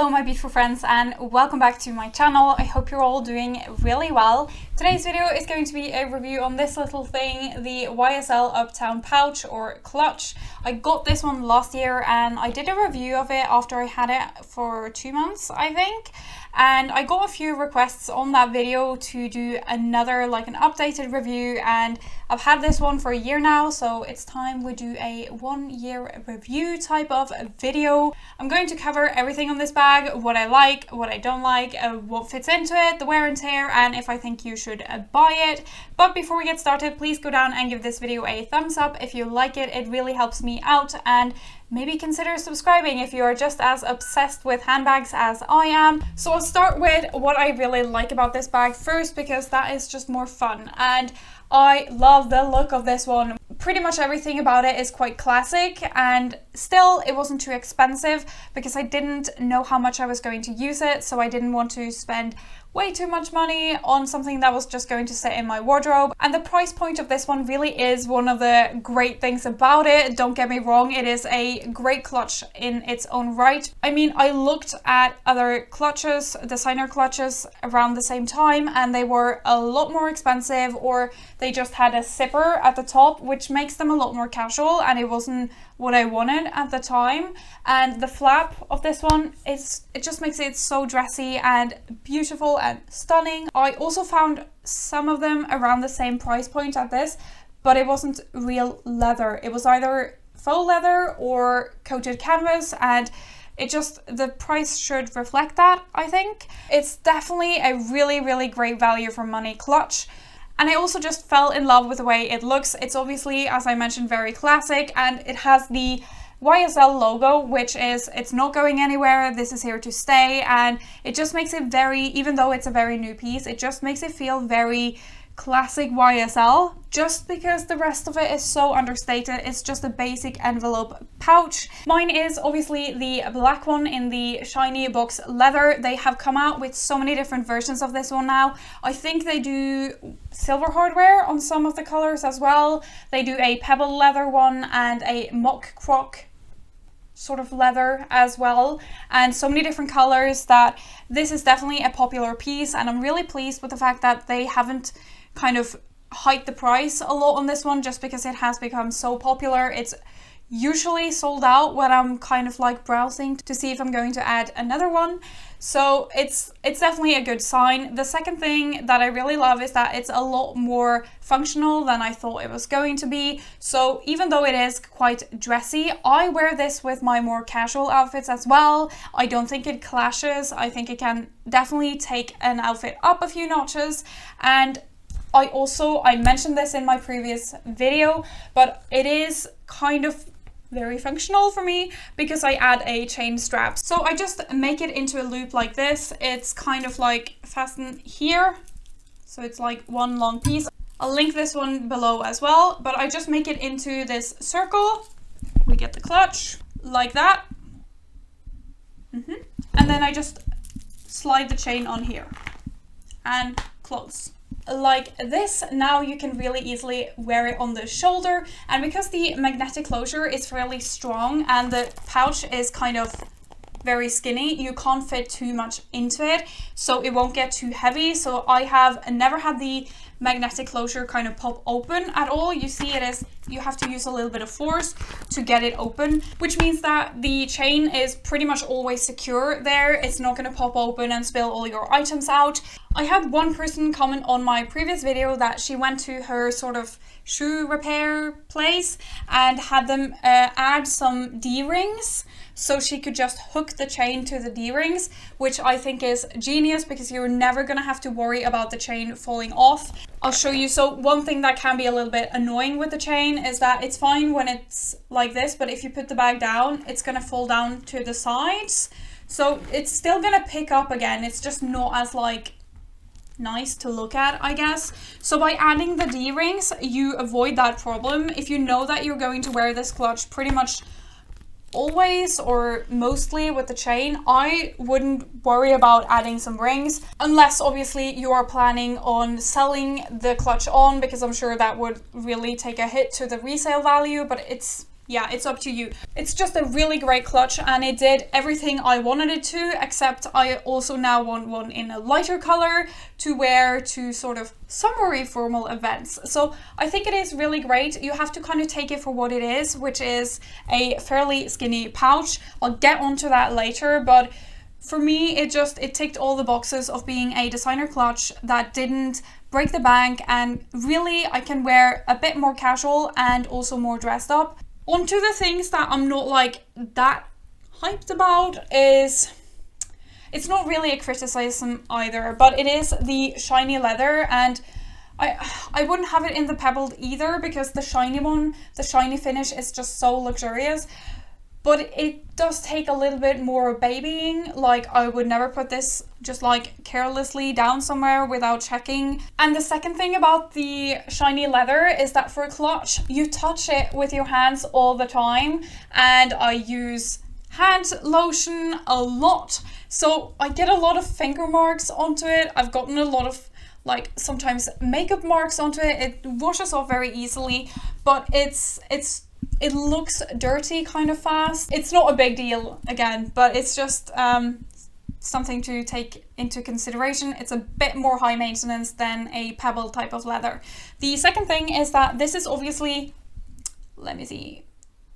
Hello my beautiful friends and welcome back to my channel. I hope you're all doing really well. Today's video is going to be a review on this little thing, the YSL Uptown Pouch or clutch. I got this one last year and I did a review of it after I had it for 2 months, I think. And I got a few requests on that video to do another, like an updated review, and I've had this one for a year now, so it's time we do a 1 year review type of video. I'm going to cover everything on this bag, what I like, what I don't like, what fits into it, the wear and tear, and if I think you should buy it. But before we get started, please go down and give this video a thumbs up if you like it. It really helps me out, and maybe consider subscribing if you are just as obsessed with handbags as I am. So I'll start with what I really like about this bag first, because that is just more fun. And I love the look of this one. Pretty much everything about it is quite classic, and still it wasn't too expensive because I didn't know how much I was going to use it, so I didn't want to spend way too much money on something that was just going to sit in my wardrobe. And the price point of this one really is one of the great things about it. Don't get me wrong, it is a great clutch in its own right. I mean, I looked at other clutches, designer clutches around the same time, and they were a lot more expensive, or they just had a zipper at the top, which makes them a lot more casual, and it wasn't what I wanted at the time. And the flap of this one it just makes it so dressy and beautiful and stunning. I also found some of them around the same price point at this, but it wasn't real leather. It was either faux leather or coated canvas, and the price should reflect that, I think. It's definitely a really great value for money clutch. And I also just fell in love with the way it looks. It's obviously, as I mentioned, very classic, and it has the YSL logo, which is, it's not going anywhere. This is here to stay, and it just makes it very, even though it's a very new piece, it just makes it feel very classic YSL, just because the rest of it is so understated. It's just a basic envelope pouch. Mine is obviously the black one in the shiny box leather. They have come out with so many different versions of this one now. I think they do silver hardware on some of the colors as well. They do a pebble leather one and a mock croc sort of leather as well, and so many different colors that this is definitely a popular piece. And I'm really pleased with the fact that they haven't kind of hiked the price a lot on this one, just because it has become so popular. It's usually sold out when I'm kind of like browsing to see if I'm going to add another one. So it's definitely a good sign. The second thing that I really love is that it's a lot more functional than I thought it was going to be. So even though it is quite dressy, I wear this with my more casual outfits as well. I don't think it clashes. I think it can definitely take an outfit up a few notches. And I mentioned this in my previous video, but it is kind of very functional for me because I add a chain strap. So I just make it into a loop like this. It's kind of like fastened here, so it's like one long piece. I'll link this one below as well, but I just make it into this circle. We get the clutch like that, and then I just slide the chain on here and close like this. Now you can really easily wear it on the shoulder, and because the magnetic closure is fairly strong and the pouch is kind of very skinny, you can't fit too much into it, so it won't get too heavy. So I have never had the magnetic closure kind of pop open at all. You see, it is, you have to use a little bit of force to get it open, which means that the chain is pretty much always secure there. It's not going to pop open and spill all your items out. I had one person comment on my previous video that she went to her sort of shoe repair place and had them add some D-rings, so she could just hook the chain to the D-rings, which I think is genius because you're never gonna have to worry about the chain falling off. I'll show you. So one thing that can be a little bit annoying with the chain is that it's fine when it's like this, but if you put the bag down, it's gonna fall down to the sides. So it's still gonna pick up again. It's just not as like nice to look at, I guess. So by adding the D-rings, you avoid that problem. If you know that you're going to wear this clutch pretty much always or mostly with the chain, I wouldn't worry about adding some rings, unless obviously you are planning on selling the clutch on, because I'm sure that would really take a hit to the resale value, but it's yeah, it's up to you. It's just a really great clutch, and it did everything I wanted it to, except I also now want one in a lighter color to wear to sort of summery formal events. So I think it is really great. You have to kind of take it for what it is, which is a fairly skinny pouch. I'll get onto that later, but for me, it ticked all the boxes of being a designer clutch that didn't break the bank, and really I can wear a bit more casual and also more dressed up. Onto the things that I'm not like that hyped about is, it's not really a criticism either, but it is the shiny leather, and I wouldn't have it in the pebbled either, because the shiny finish is just so luxurious. But it does take a little bit more babying. Like, I would never put this just like carelessly down somewhere without checking. And the second thing about the shiny leather is that for a clutch, you touch it with your hands all the time. And I use hand lotion a lot. So I get a lot of finger marks onto it. I've gotten a lot of like sometimes makeup marks onto it. It washes off very easily, but it looks dirty kind of fast. It's not a big deal again, but it's just something to take into consideration. It's a bit more high maintenance than a pebble type of leather. The second thing is that this is obviously, let me see,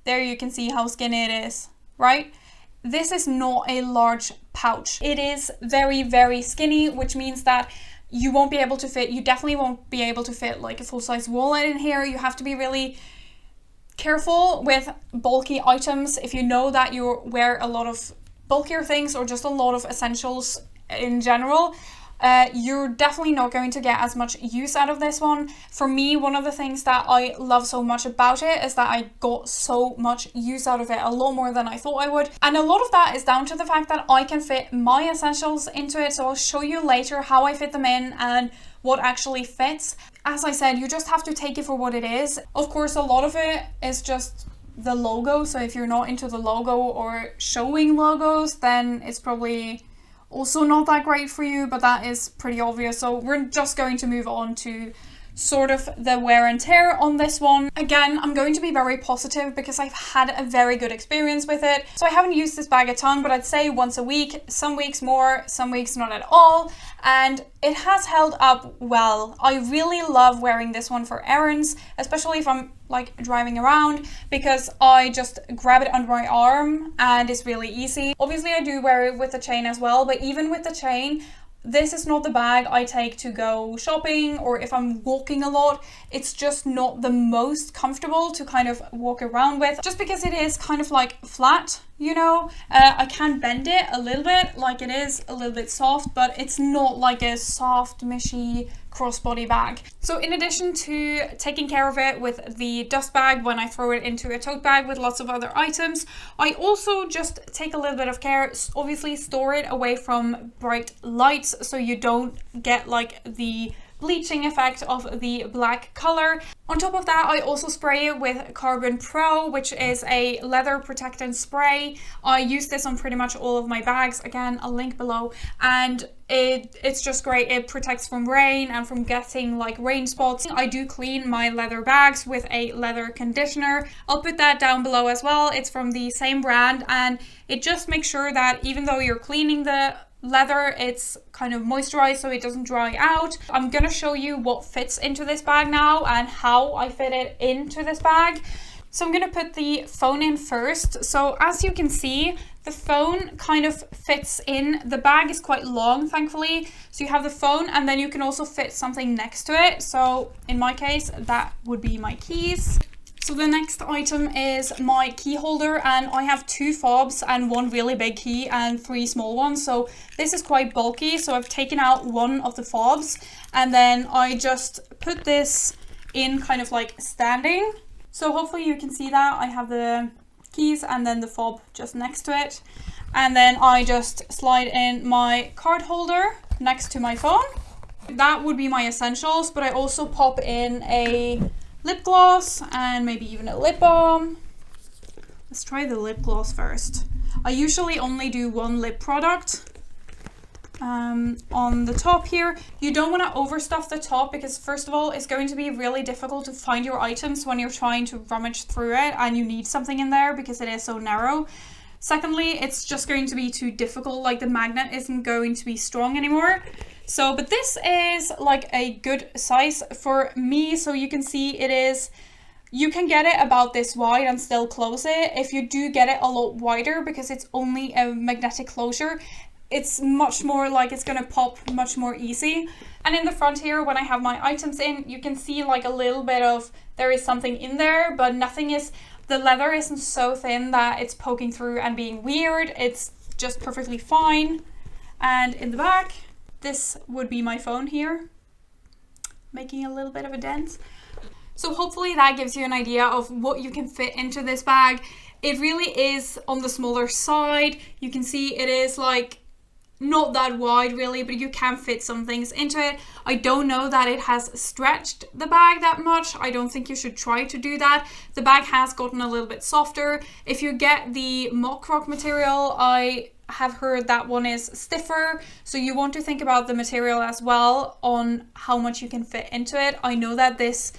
there you can see how skinny it is, right? This is not a large pouch. It is very, very skinny, which means that you won't be able to fit, you definitely won't be able to fit like a full-size wallet in here. You have to be really careful with bulky items. If you know that you wear a lot of bulkier things or just a lot of essentials in general, you're definitely not going to get as much use out of this one. For me, one of the things that I love so much about it is that I got so much use out of it, a lot more than I thought I would. And a lot of that is down to the fact that I can fit my essentials into it. So I'll show you later how I fit them in and what actually fits. As I said, you just have to take it for what it is. Of course, a lot of it is just the logo. So if you're not into the logo or showing logos, then it's probably also not that great for you, but that is pretty obvious. So we're just going to move on to sort of the wear and tear on this one. Again, I'm going to be very positive because I've had a very good experience with it. So I haven't used this bag a ton, but I'd say once a week, some weeks more, some weeks not at all. And it has held up well. I really love wearing this one for errands, especially if I'm like driving around, because I just grab it under my arm and it's really easy. Obviously I do wear it with a chain as well, but even with the chain, this is not the bag I take to go shopping, or if I'm walking a lot. It's just not the most comfortable to kind of walk around with, just because it is kind of like flat, you know. I can bend it a little bit, like it is a little bit soft, but it's not like a soft, mushy crossbody bag. So in addition to taking care of it with the dust bag when I throw it into a tote bag with lots of other items, I also just take a little bit of care, obviously store it away from bright lights so you don't get like the bleaching effect of the black color. On top of that, I also spray it with Carbon Pro, which is a leather protectant spray. I use this on pretty much all of my bags. Again, I'll link below. And it's just great. It protects from rain and from getting like rain spots. I do clean my leather bags with a leather conditioner. I'll put that down below as well. It's from the same brand, and it just makes sure that even though you're cleaning the leather, it's kind of moisturized so it doesn't dry out. I'm gonna show you what fits into this bag now and how I fit it into this bag. So I'm gonna put the phone in first. So as you can see, the phone kind of fits in. The bag is quite long, thankfully. So you have the phone, and then you can also fit something next to it. So in my case, that would be my keys. So the next item is my key holder, and I have 2 fobs and 1 really big key and 3 small ones. So this is quite bulky. So I've taken out 1 of the fobs, and then I just put this in kind of like standing. So hopefully you can see that. I have the keys and then the fob just next to it. And then I just slide in my card holder next to my phone. That would be my essentials, but I also pop in a lip gloss and maybe even a lip balm. Let's try the lip gloss first. I usually only do 1 lip product. on the top here. You don't want to overstuff the top because first of all, it's going to be really difficult to find your items when you're trying to rummage through it and you need something in there because it is so narrow. Secondly, it's just going to be too difficult, like the magnet isn't going to be strong anymore. So, but this is like a good size for me. So you can see it is, you can get it about this wide and still close it. If you do get it a lot wider, because it's only a magnetic closure, it's much more like it's gonna pop much more easy. And in the front here, when I have my items in, you can see like a little bit of, there is something in there, but nothing is, the leather isn't so thin that it's poking through and being weird. It's just perfectly fine. And in the back, this would be my phone here, making a little bit of a dent. So hopefully that gives you an idea of what you can fit into this bag. It really is on the smaller side. You can see it is like not that wide really, but you can fit some things into it. I don't know that it has stretched the bag that much. I don't think you should try to do that. The bag has gotten a little bit softer. If you get the mock rock material, I have heard that one is stiffer, so you want to think about the material as well on how much you can fit into it. I know that this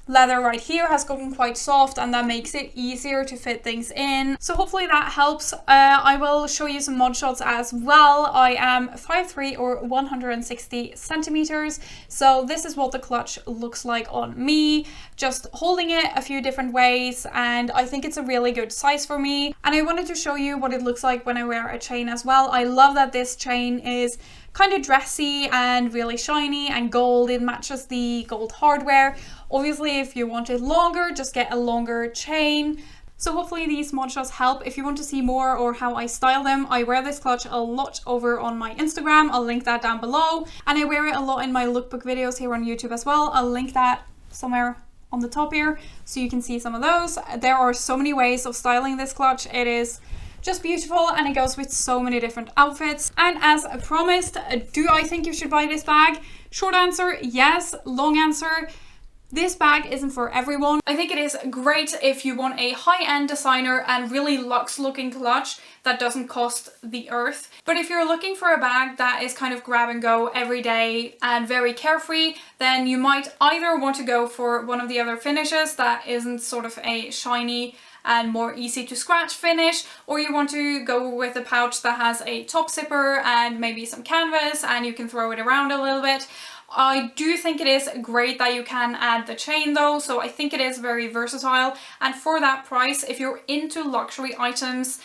leather right here has gotten quite soft and that makes it easier to fit things in. So hopefully that helps. I will show you some mod shots as well. I am 5'3" or 160 centimeters. So this is what the clutch looks like on me, just holding it a few different ways, and I think it's a really good size for me. And I wanted to show you what it looks like when I wear a chain as well. I love that this chain is kind of dressy and really shiny and gold. It matches the gold hardware. Obviously, if you want it longer, just get a longer chain. So hopefully these mod shots help. If you want to see more or how I style them, I wear this clutch a lot over on my Instagram. I'll link that down below. And I wear it a lot in my lookbook videos here on YouTube as well. I'll link that somewhere on the top here so you can see some of those. There are so many ways of styling this clutch. It is just beautiful and it goes with so many different outfits. And as promised, do I think you should buy this bag? Short answer, yes. Long answer, this bag isn't for everyone. I think it is great if you want a high-end designer and really luxe looking clutch that doesn't cost the earth. But if you're looking for a bag that is kind of grab and go every day and very carefree, then you might either want to go for one of the other finishes that isn't sort of a shiny and more easy to scratch finish, or you want to go with a pouch that has a top zipper and maybe some canvas and you can throw it around a little bit. I do think it is great that you can add the chain though, so I think it is very versatile, and for that price, if you're into luxury items,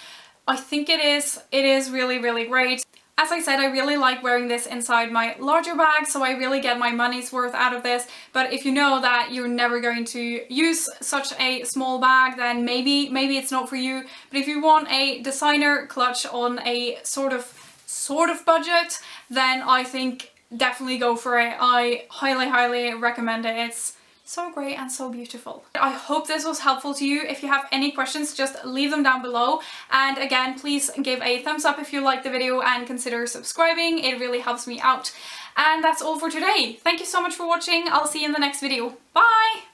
I think it is really, really great. As I said, I really like wearing this inside my larger bag, so I really get my money's worth out of this. But if you know that you're never going to use such a small bag, then maybe it's not for you. But if you want a designer clutch on a sort of budget, then I think definitely go for it. I highly, highly recommend it. It's so great and so beautiful. I hope this was helpful to you. If you have any questions, just leave them down below. And again, please give a thumbs up if you liked the video and consider subscribing. It really helps me out. And that's all for today. Thank you so much for watching. I'll see you in the next video. Bye!